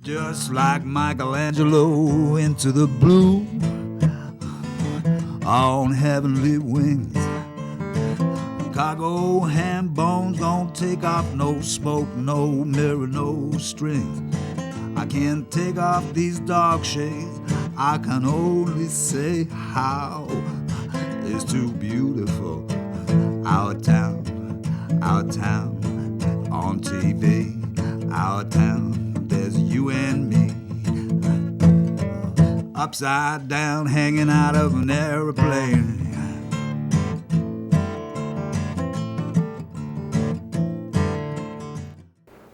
Just like Michelangelo into the blue on heavenly wings. Cargo ham bones don't take off, no smoke, no mirror, no strings. I can't take off these dark shades. I can only say how it's too beautiful. Our town on TV. Our town, there's you and me. Upside down, hanging out of an airplane.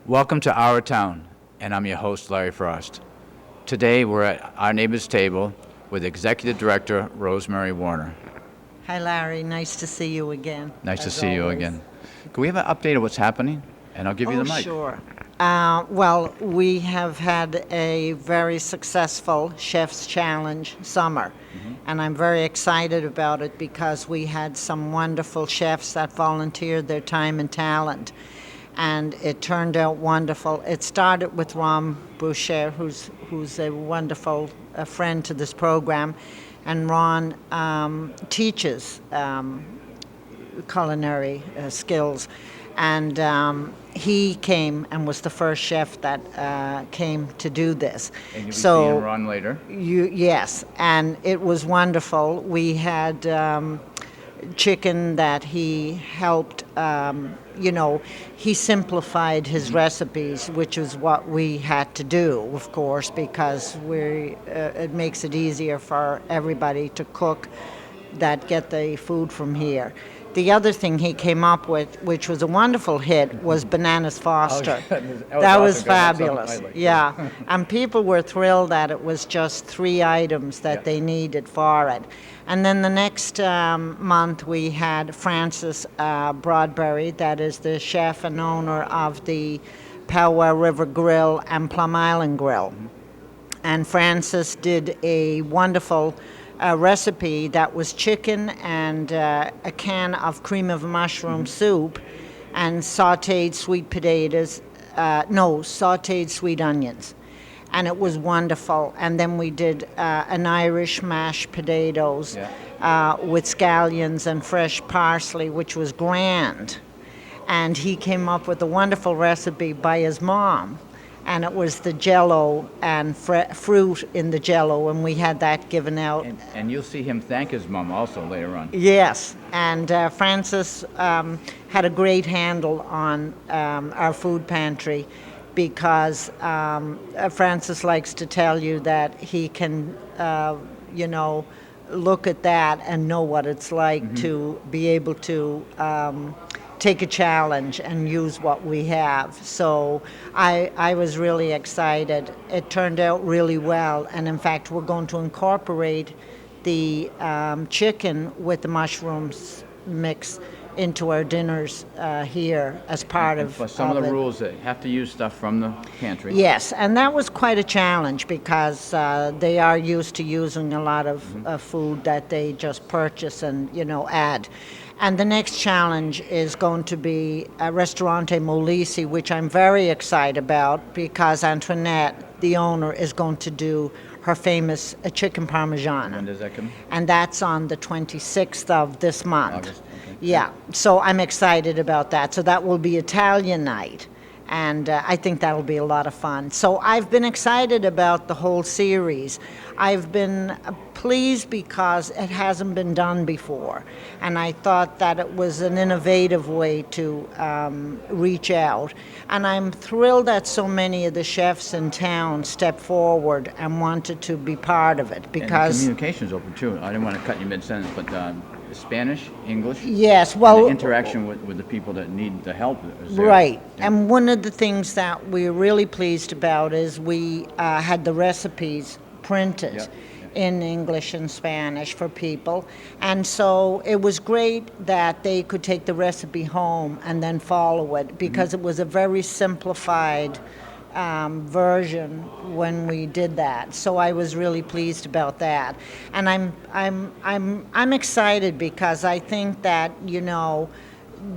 Welcome to Our Town, and I'm your host, Larry Frost. Today, we're at Our Neighbor's Table with Executive Director Rosemary Werner. Hi, Larry. Nice to see you again. Nice to see you again. Can we have an update of what's happening? And I'll give you the mic. Sure. Well, we have had a very successful Chef's Challenge summer, and I'm very excited about it because we had some wonderful chefs that volunteered their time and talent, and it turned out wonderful. It started with Ron Boucher, who's a wonderful friend to this program, and Ron teaches culinary skills. And he came and was the first chef that came to do this. And you'll be seeing Ron later. Yes, and it was wonderful. We had chicken that he helped, he simplified his recipes, which is what we had to do, of course, because it makes it easier for everybody to cook that get the food from here. The other thing he came up with, which was a wonderful hit, was bananas Foster. That was fabulous. Yeah, and people were thrilled that it was just 3 items that they needed for it. And then the next month we had Francis Broadbery, that is the chef and owner of the Powell River Grill and Plum Island Grill. And Francis did a wonderful recipe that was chicken and a can of cream of mushroom soup and sauteed sweet potatoes, sauteed sweet onions. And it was wonderful. And then we did an Irish mashed potatoes with scallions and fresh parsley, which was grand. And he came up with a wonderful recipe by his mom. And it was the Jell-O and fruit in the Jell-O, and we had that given out. And you'll see him thank his mom also later on. Yes, and Francis had a great handle on our food pantry because Francis likes to tell you that he can, look at that and know what it's like to be able to take a challenge and use what we have. So I was really excited. It turned out really well, and in fact we're going to incorporate the chicken with the mushrooms mix into our dinners here as part of some of the rules that have to use stuff from the pantry. Yes, and that was quite a challenge because they are used to using a lot of food that they just purchase and add. And the next challenge is going to be Ristorante Molise, which I'm very excited about because Antoinette, the owner, is going to do her famous chicken parmigiana. When does that come? And that's on the 26th of this month. August, okay. Yeah, so I'm excited about that. So that will be Italian night. And I think that'll be a lot of fun. So I've been excited about the whole series. I've been pleased because it hasn't been done before. And I thought that it was an innovative way to reach out. And I'm thrilled that so many of the chefs in town stepped forward and wanted to be part of it. Because and the communication's open too. I didn't want to cut you mid-sentence, but Spanish, English? Yes, well... And the interaction with the people that need the help is there. Right. Yeah. And one of the things that we're really pleased about is we had the recipes printed in English and Spanish for people. And so it was great that they could take the recipe home and then follow it because it was a very simplified version when we did that. So I was really pleased about that. And I'm excited because I think that,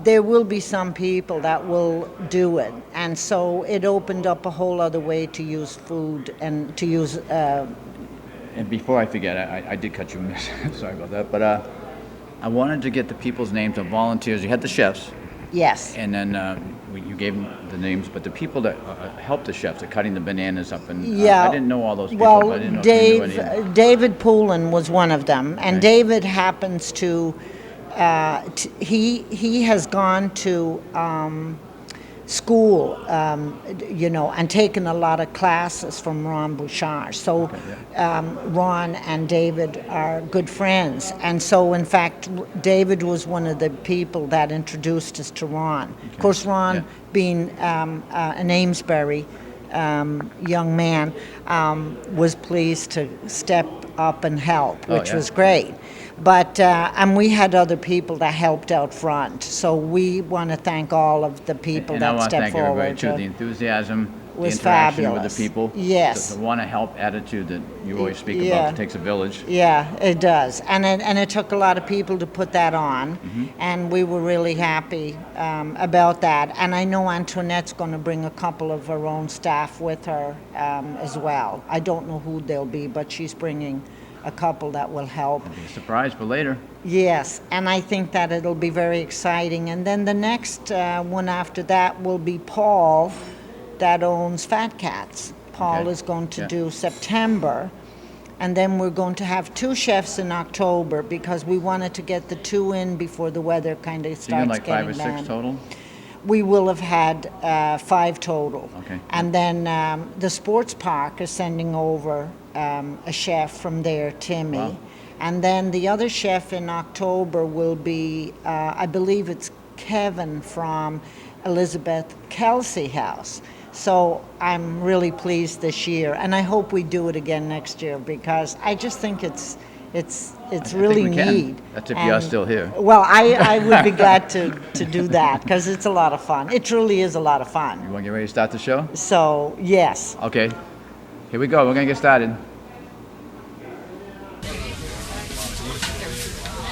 there will be some people that will do it, and so it opened up a whole other way to use food and to use. And before I forget, I did cut you, miss. Sorry about that. But I wanted to get the people's names of volunteers. You had the chefs. Yes. And then you gave them the names, but the people that helped the chefs, cutting the bananas up, and yeah. I didn't know all those people. Well, but I didn't know if you knew any of them. David Poulin was one of them, and Okay. David happens to. He has gone to school, and taken a lot of classes from Ron Boucher. So Ron and David are good friends, and so in fact, David was one of the people that introduced us to Ron. Okay. Of course, Ron, being an Amesbury young man, was pleased to step up and help, which was great. But and we had other people that helped out front, so we want to thank all of the people And that I want to stepped thank forward. everybody too. The enthusiasm, the was interaction fabulous. with the people. Yes. The want to help attitude that you always speak Yeah. about. It takes a village. Yeah, it does, and it took a lot of people to put that on, and we were really happy about that. And I know Antoinette's going to bring a couple of her own staff with her as well. I don't know who they'll be, but she's bringing a couple that will help. Be a surprise for later. Yes, and I think that it'll be very exciting. And then the next one after that will be Paul, that owns Fat Cats. Paul is going to do September, and then we're going to have 2 chefs in October because we wanted to get the 2 in before the weather kind of So starts you're like 5 or getting 6 bad. total? We will have had 5 total. Okay. And then the sports park is sending over a chef from there, Timmy. Wow. And then the other chef in October will be, I believe it's Kevin from Elizabeth Kelsey House. So I'm really pleased this year, and I hope we do it again next year because I just think it's really think we can. neat. That's if you are still here. Well, I would be glad to do that because it's a lot of fun. It truly is a lot of fun. You want to get ready to start the show? So, yes. Okay. Here we go. We're going to get started.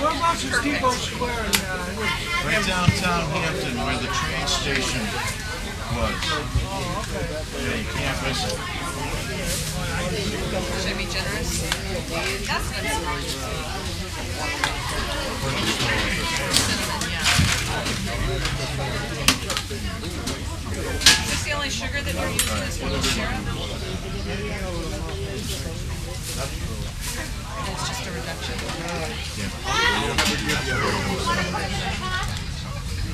Whereabouts is Depot Square in Right downtown Hampton, where the train station was. Yeah, you can't miss it. Should I be generous? That's good. Is this the only sugar that you're using this for the syrup? It's just a reduction.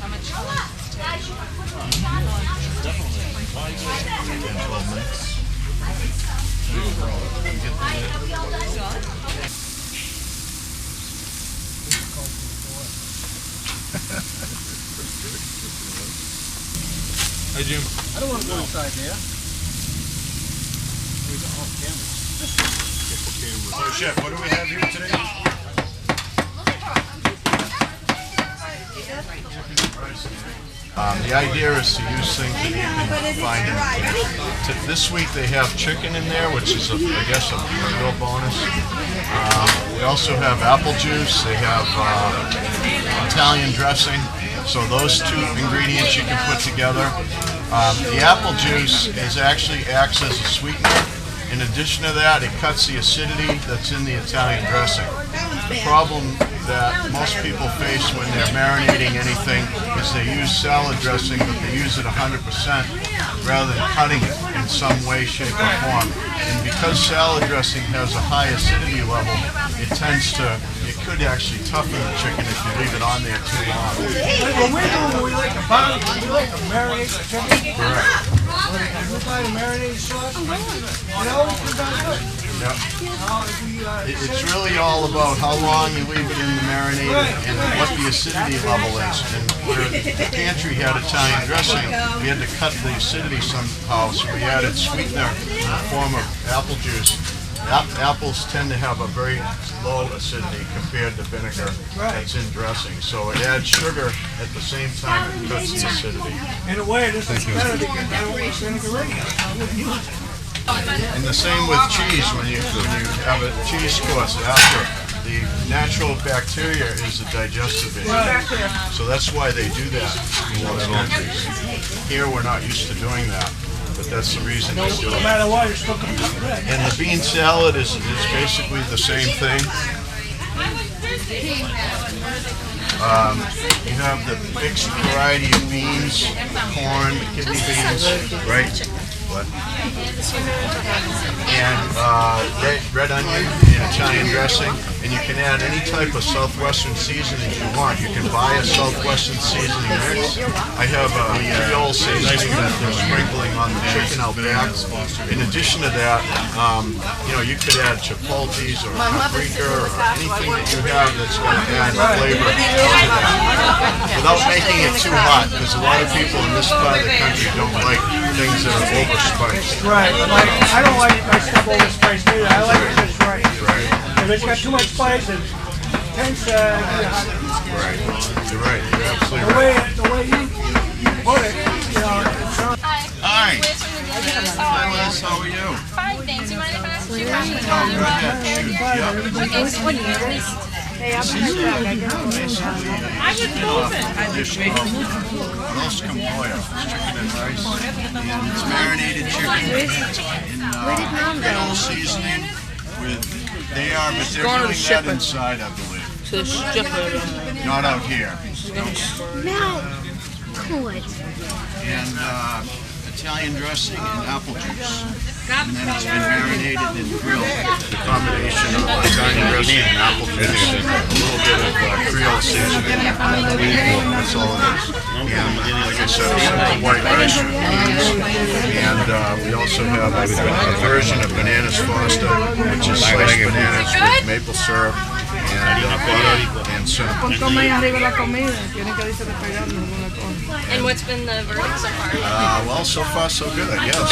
How much? 12 minutes. Hey, Jim. I don't want to go inside there. We got off camera. So, Chef, what do we have here today? The idea is to use things that you can find in the pantry. This week they have chicken in there, which is, I guess, a real bonus. We also have apple juice. They have Italian dressing. So those 2 ingredients you can put together. The apple juice actually acts as a sweetener. In addition to that, it cuts the acidity that's in the Italian dressing. The problem that most people face when they're marinating anything is they use salad dressing, but they use it 100% rather than cutting it in some way, shape, or form. And because salad dressing has a high acidity level, it could actually toughen the chicken if you leave it on there too long. When we're doing, we like to marinate the chicken. Correct. We buy the marinated sauce. It always comes out good. Yep. It's really all about how long you leave it in the marinator and what the acidity level is. And where the pantry had Italian dressing, we had to cut the acidity somehow, so we added sweetener in the form of apple juice. Apples tend to have a very low acidity compared to vinegar that's in dressing. So it adds sugar at the same time it cuts the acidity. In a way, this is better than vinegar. And the same with cheese when you have a cheese course after. the natural bacteria is the digestive agent. So that's why they do that in most countries. Here we're not used to doing that, but that's the reason they do No it. matter what, you're still gonna be red. And the bean salad is basically the same thing. You have the mixed variety of beans, corn, kidney beans, right? What? And red onion and Italian dressing. And you can add any type of Southwestern seasoning you want. You can buy a Southwestern seasoning mix. I have a Creole seasoning that they're sprinkling on the chicken out back. In addition to that, you could add chipotles or paprika or anything that you have that's going to add flavor to that. Without making it too hot, because a lot of people in this part of the country don't like things that are overspiced. Right. Like, I don't like my stuff overspiced either. I like it just right. If it's got too much spice, it tends to get hot. Right. You're right. You're absolutely right. The way you put it, it's not. Hi. Liz from the news. How Hi, are you? Liz. How are you? Fine, thanks. You mind if I ask you a question? Go ahead. Shoot. Yep. Okay, so what do you do this today? Roast camoya, chicken and rice, and it's marinated chicken in kettle seasoning with, but they're doing that inside, I believe. Not out here. Now, good. And Italian dressing and apple juice. And then it's been marinated and grilled. The combination of Italian dressing and apple juice, a little bit of Creole seasoning. That's all it is. And like I said, it's simple white rice with beans. And we also have a version of bananas foster, which is sliced bananas with maple syrup and butter and cinnamon. And what's been the verdict so far? Well, so far so good, yes.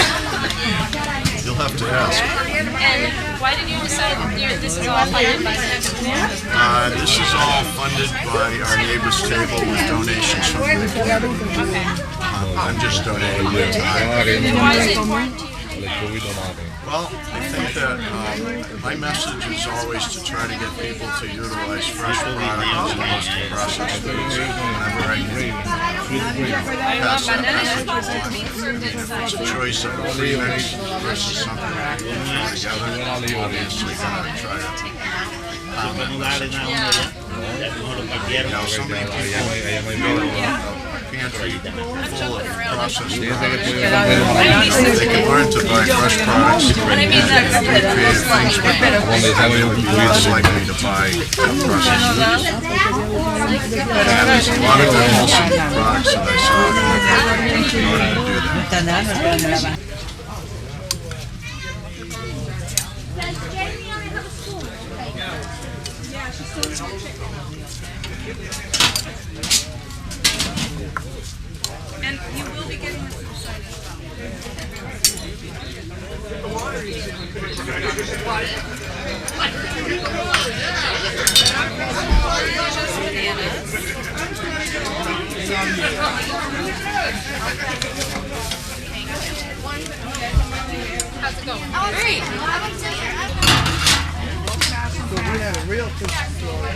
You'll have to ask. And why did you decide this is all funded by the This is all funded by our neighbors table with donations from the community. Okay. I'm just donating my time. And why is it important to you? Well, I think that my message is always to try to get people to utilize fresh products as opposed to processed foods whenever I can. Pass that message along. It's a choice of a free mix versus something that you can throw together. Obviously, going to try to pound that message. So many people go to pantry full of processed products. They can learn to buy fresh products and creative things, but they would be less likely to buy processed foods. And there's a lot of good wholesome products that I saw in order to do that. And you will be getting this inside How's it going? Great. So we had a real good story.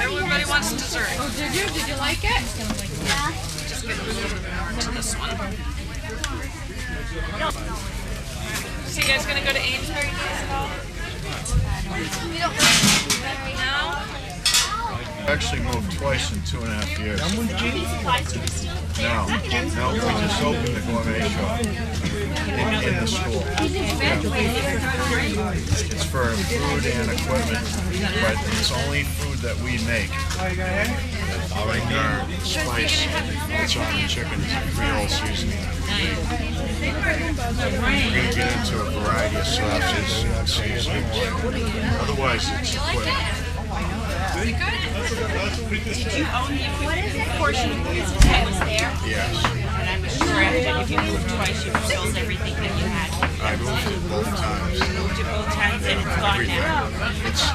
Everybody wants dessert. Oh, did you? Did you like it? Yeah. Just get to this one. So you guys gonna go to Amesbury Days at all? No? I actually moved twice in 2.5 years. No, we just opened the gourmet shop in the school. It's for food and equipment, but it's only food that we make. Like our spice that's on the chicken is a Creole seasoning. We're going to get into a variety of sauces and seasonings. Otherwise, it's equipment. Did you own the equipment portion of the business that was there? Yes, And I was correct that if you moved twice, you sold everything that you had. I moved it both times. You moved it both times and it's gone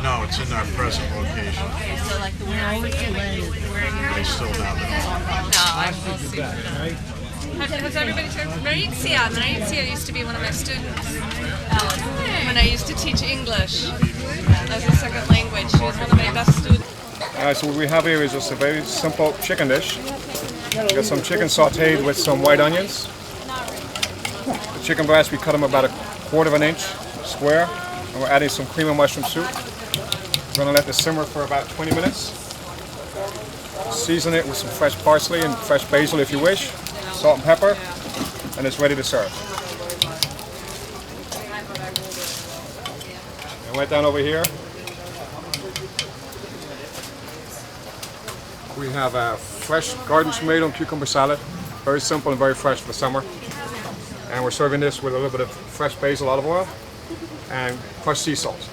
now. It's in our present location. Okay, so like the where are you? Where are you? They still have it all. No, I will see. Has everybody turned? Maritza used to be one of my students, Alice, when I used to teach English as a second language. She was one of my best students. Alright, so what we have here is just a very simple chicken dish. We got some chicken sauteed with some white onions. The chicken breast, we cut them about 1/4 of an inch square, and we're adding some cream and mushroom soup. We're going to let this simmer for about 20 minutes. Season it with some fresh parsley and fresh basil if you wish, salt and pepper, and it's ready to serve. And right down over here, we have a fresh garden tomato and cucumber salad. Very simple and very fresh for the summer. And we're serving this with a little bit of fresh basil olive oil and crushed sea salt.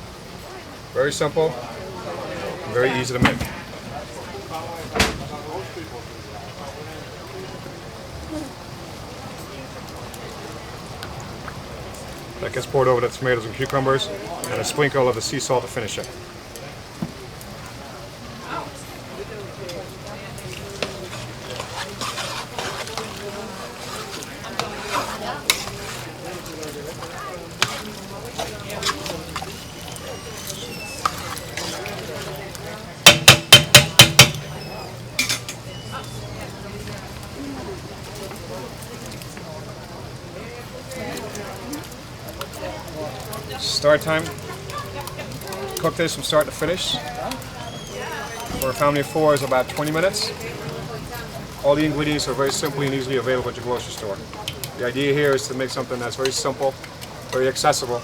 Very simple, very easy to make. That gets poured over the tomatoes and cucumbers, and a sprinkle of the sea salt to finish it. Start time. Cook this from start to finish. For a family of 4 is about 20 minutes. All the ingredients are very simply and easily available at your grocery store. The idea here is to make something that's very simple, very accessible,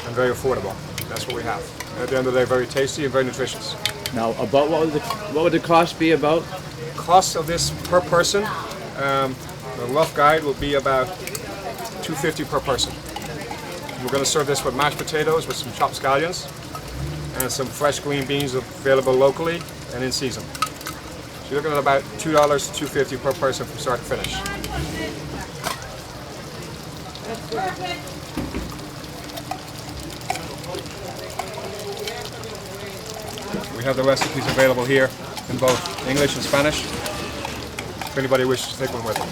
and very affordable. That's what we have. And at the end of the day, very tasty and very nutritious. Now, about what would the cost be about? Cost of this per person, the rough guide will be about $2.50 per person. We're going to serve this with mashed potatoes with some chopped scallions and some fresh green beans available locally and in season. So you're looking at about $2 to $2.50 per person from start to finish. We have the recipes available here in both English and Spanish, if anybody wishes to take one with them.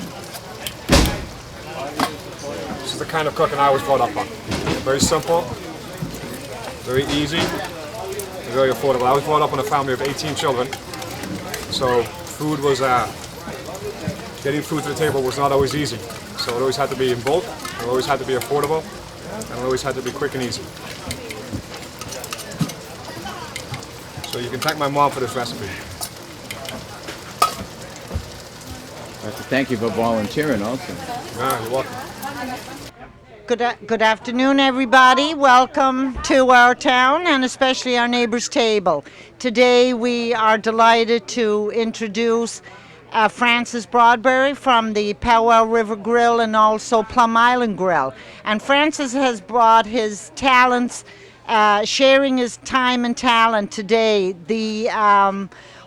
This is the kind of cooking I was brought up on. Very simple, very easy, and very affordable. I was brought up in a family of 18 children, so food was, getting food to the table was not always easy. So it always had to be in bulk, it always had to be affordable, and it always had to be quick and easy. So you can thank my mom for this recipe. Thank you for volunteering also. Yeah, you're welcome. Good afternoon, everybody. Welcome to our town and especially our neighbor's table. Today we are delighted to introduce Francis Broadbery from the Powell River Grill and also Plum Island Grill. And Francis has brought his talents, sharing his time and talent today. The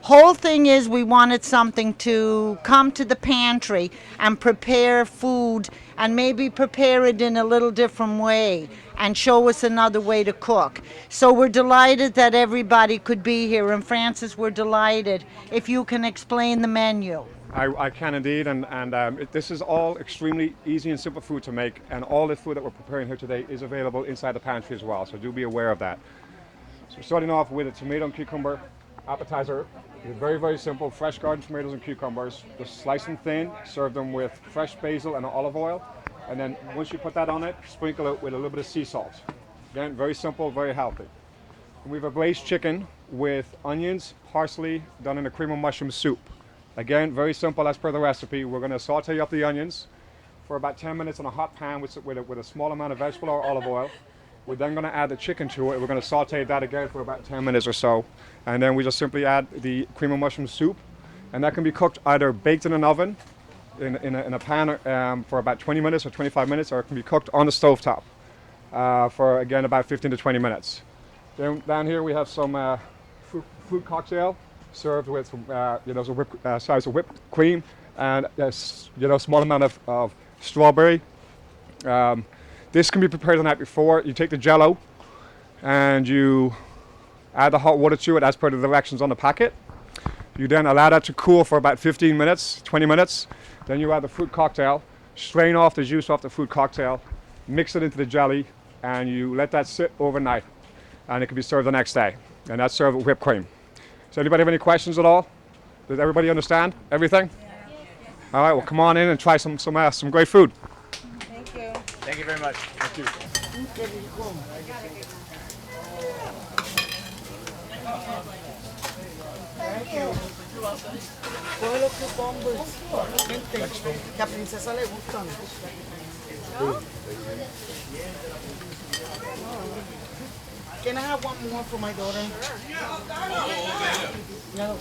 whole thing is we wanted something to come to the pantry and prepare food and maybe prepare it in a little different way and show us another way to cook. So we're delighted that everybody could be here, and Francis, we're delighted if you can explain the menu. I can indeed, and this is all extremely easy and simple food to make, and all the food that we're preparing here today is available inside the pantry as well, so do be aware of that. So we're starting off with a tomato and cucumber appetizer. It's very, very simple, fresh garden tomatoes and cucumbers. Just slice them thin, serve them with fresh basil and olive oil, and then once you put that on it, sprinkle it with a little bit of sea salt. Again, very simple, very healthy. And we have a braised chicken with onions, parsley, done in a cream and mushroom soup. Again, very simple as per the recipe. We're going to saute up the onions for about 10 minutes in a hot pan with a small amount of vegetable or olive oil. We're then going to add the chicken to it. We're going to saute that again for about 10 minutes or so. And then we just simply add the cream and mushroom soup. And that can be cooked either baked in an oven, in a pan for about 20 minutes or 25 minutes, or it can be cooked on the stovetop for, again, about 15 to 20 minutes. Then down here we have some fruit cocktail served with some, some size of whipped cream and a small amount of strawberry. This can be prepared the night before. You take the Jell-O and you add the hot water to it as per the directions on the packet. You then allow that to cool for about 15 minutes, 20 minutes. Then you add the fruit cocktail, strain off the juice off the fruit cocktail, mix it into the jelly, and you let that sit overnight. And it can be served the next day. And that's served with whipped cream. So anybody have any questions at all? Does everybody understand everything? All right, well, come on in and try some great food. Thank you. Thank you very much. Thank you. Que a princesa le gustan. Can I have one more for my daughter? No,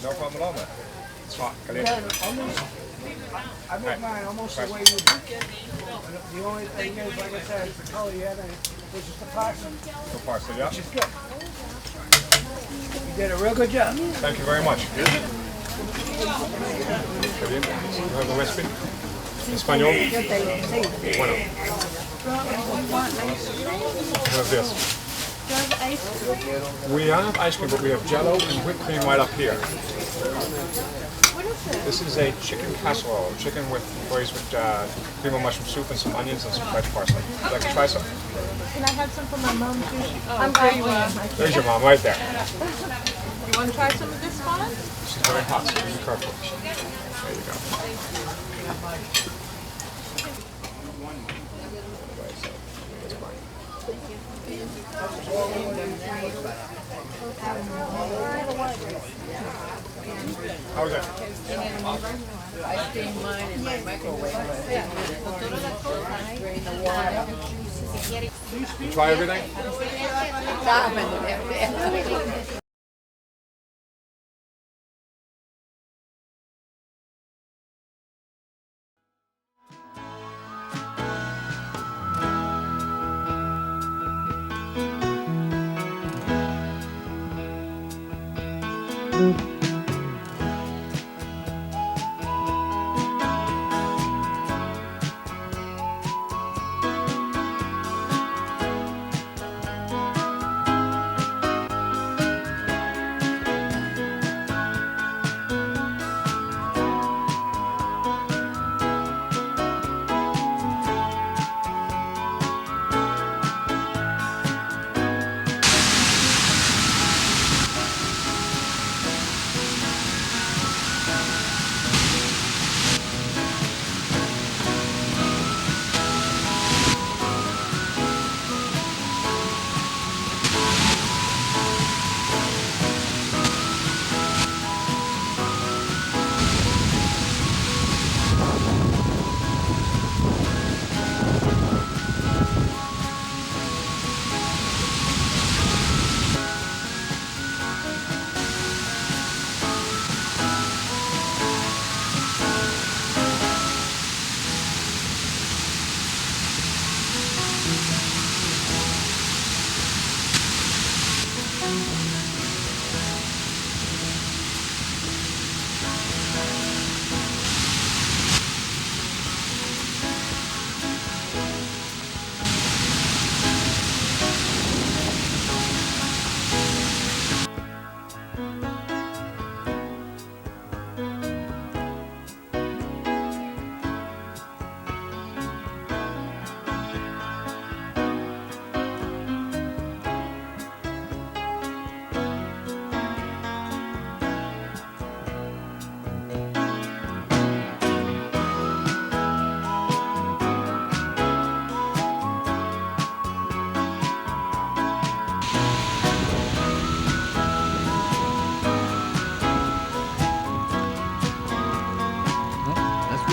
No problem at all, man. It's hot. I make mine almost the way you do. The only thing is, like I said, the color you had, which is the parsley. So parsley, yeah. Which is good. You did a real good job. Thank you very much. You have the recipe? In español? Bueno. What is this? We have ice cream, but we have Jell-O and whipped cream right up here. This is a chicken casserole, chicken braised with cream of mushroom soup and some onions and some fresh parsley. Would you like to try some? Can I have some for my mom too? I'm There's your mom right there. You want to try some of this one? She's very hot, so be careful. There you go. How was it? I steam mine in my microwave. You try everything?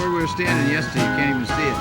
Were standing yesterday, you can't even see it.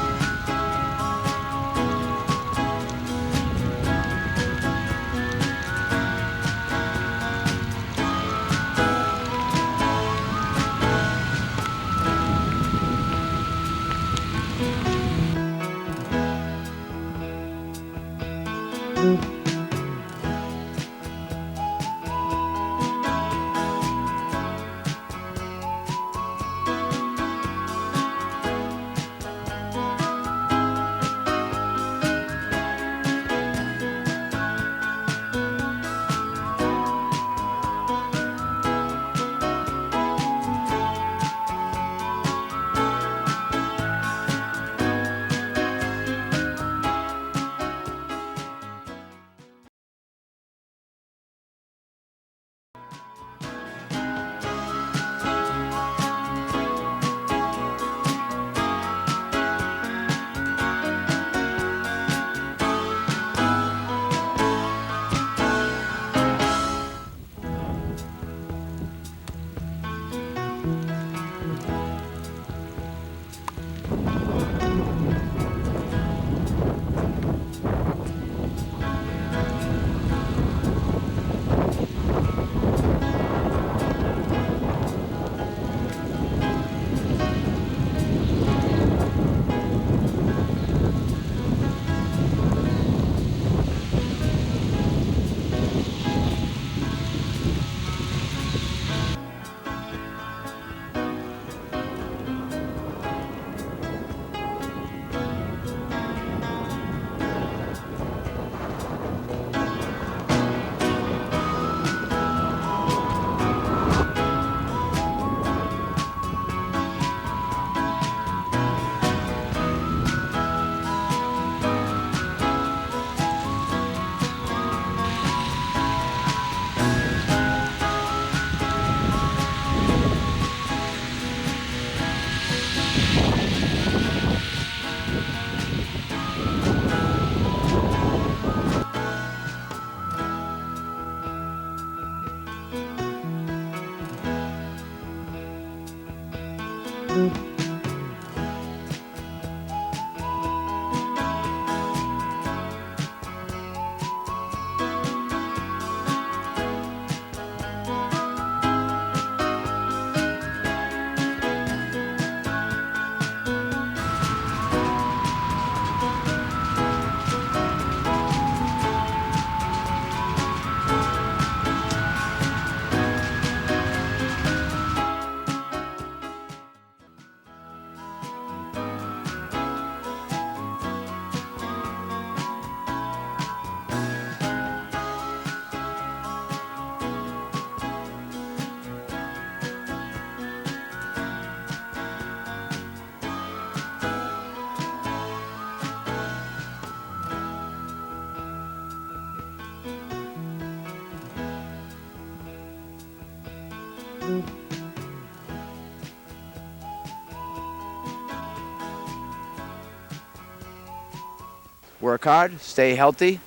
Work hard, stay healthy.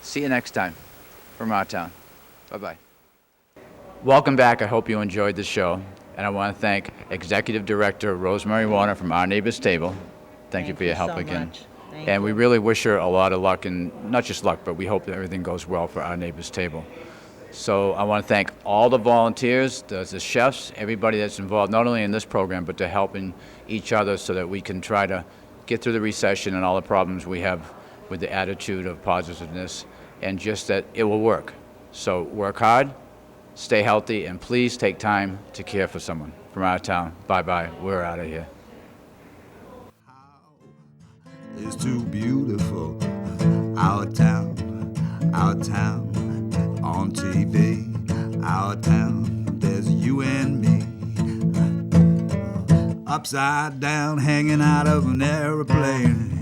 See you next time from our town. Bye-bye. Welcome back. I hope you enjoyed the show. And I want to thank Executive Director Rosemary Werner from Our Neighbor's Table. Thank you for your help so again. much. Thank And you. we really wish her a lot of luck, and not just luck, but we hope that everything goes well for Our Neighbor's Table. So I want to thank all the volunteers, the chefs, everybody that's involved, not only in this program, but to helping each other so that we can try to get through the recession and all the problems we have with the attitude of positiveness, and just that it will work. So work hard, stay healthy, and please take time to care for someone. From our town, bye-bye, we're out of here. It's too beautiful. Our town on TV. Our town, there's you and me. Upside down, hanging out of an airplane.